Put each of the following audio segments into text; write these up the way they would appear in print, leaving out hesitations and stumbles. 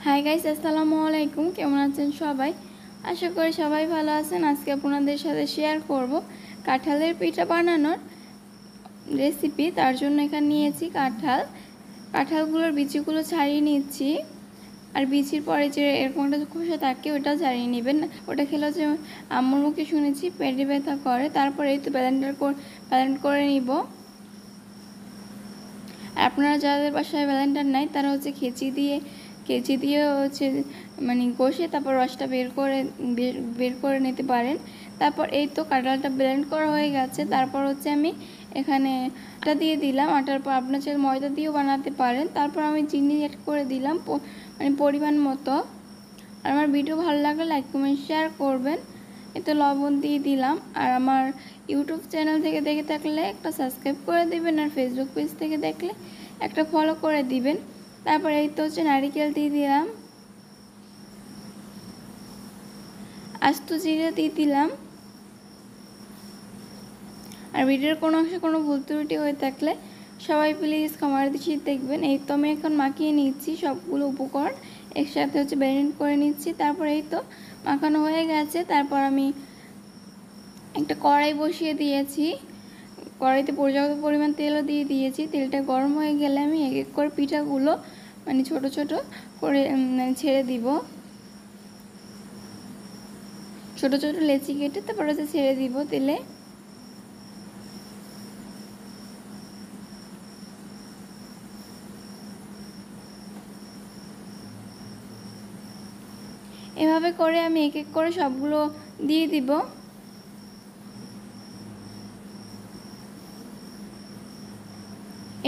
Hi guys, আসসালামু আলাইকুম। কেমন আছেন সবাই? আশা করি সবাই ভালো আছেন। আজকে আপনাদের সাথে শেয়ার করব কাঁঠালের পিঠা বানানোর রেসিপি। তার জন্য এখানে নিয়েছি কাঁঠালগুলোর বিচিগুলো ছাড়িয়ে নিচ্ছি। আর বিচির পরে যে এরকম একটা খোসা থাকে ওটা ছাড়িয়ে নেবেন। ওটা খেলে যে আম্মুর মুখে শুনেছি পেটে ব্যথা করে। তারপরে এই তো ব্লেন্ড করে নিব। আর আপনারা যাদের বাসায় ব্লেন্ডার নাই তারা হচ্ছে কেচি দিয়ে হচ্ছে মানে কষে তারপর রসটা বের করে নিতে পারেন। তারপর এই তো কাঁঠালটা ব্লেন্ড করা হয়ে গেছে। তারপর হচ্ছে আমি এখানে আটা দিয়ে দিলাম। আটার পর আপনার চাইলে ময়দা দিয়েও বানাতে পারেন। তারপর আমি চিনি অ্যাড করে দিলাম মানে পরিমাণ মতো। আর আমার ভিডিও ভালো লাগলে লাইক কমেন্ট শেয়ার করবেন। এতে লবণ দিয়ে দিলাম। আর আমার ইউটিউব চ্যানেল থেকে দেখে থাকলে একটা সাবস্ক্রাইব করে দিবেন, আর ফেসবুক পেজ থেকে দেখলে একটা ফলো করে দিবেন। তারপর এই তো হচ্ছে নারিকেল দিয়ে দিলাম, আস্ত জিরে দিয়ে দিলাম। আর ভিডিওর কোনো অংশে কোনো ভুল ত্রুটি হয়ে থাকলে সবাই প্লিজ ক্ষমার দৃষ্টিতে দেখবেন। এই তো আমি এখন মাখিয়ে নিচ্ছি সবগুলো উপকরণ একসাথে হচ্ছে ব্লেন্ড করে নিচ্ছি। তারপর এই তো মাখানো হয়ে গেছে। তারপর আমি একটা কড়াই বসিয়ে দিয়েছি। কড়াইতে পর্যাপ্ত পরিমাণ তেলও দিয়ে দিয়েছি। তেলটা গরম হয়ে গেলে আমি এক এক করে পিঠাগুলো মানে ছোট ছোট করে ছেড়ে দিব। ছোট ছোট লেচি কেটে তারপর হচ্ছে ছেড়ে দিব তেলে। এভাবে করে আমি এক এক করে সবগুলো দিয়ে দিব।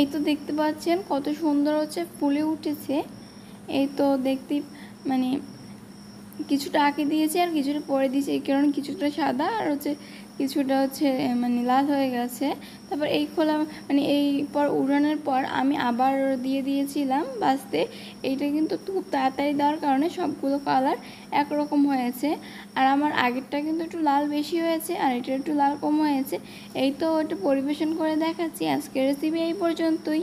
এই তো দেখতে পাচ্ছেন কত সুন্দর হচ্ছে ফুলে উঠেছে। এই তো দেখতে মানে কিছুটা আঁকে দিয়েছি আর কিছুটা পরে দিয়েছি, এই কারণে কিছুটা সাদা আর হচ্ছে কিছুটা হচ্ছে মানে লাল হয়ে গেছে। তারপর এই খোলা মানে এই পর উড়ানোর পর আমি আবার দিয়ে দিয়েছিলাম ভাজতে। এইটা কিন্তু খুব তাড়াতাড়ি দেওয়ার কারণে সবগুলো কালার একরকম হয়েছে। আর আমার আগেরটা কিন্তু একটু লাল বেশি হয়েছে আর এটা একটু লাল কম হয়েছে। এই তো ওটা পরিবেশন করে দেখাচ্ছি। আজকের রেসিপি এই পর্যন্তই।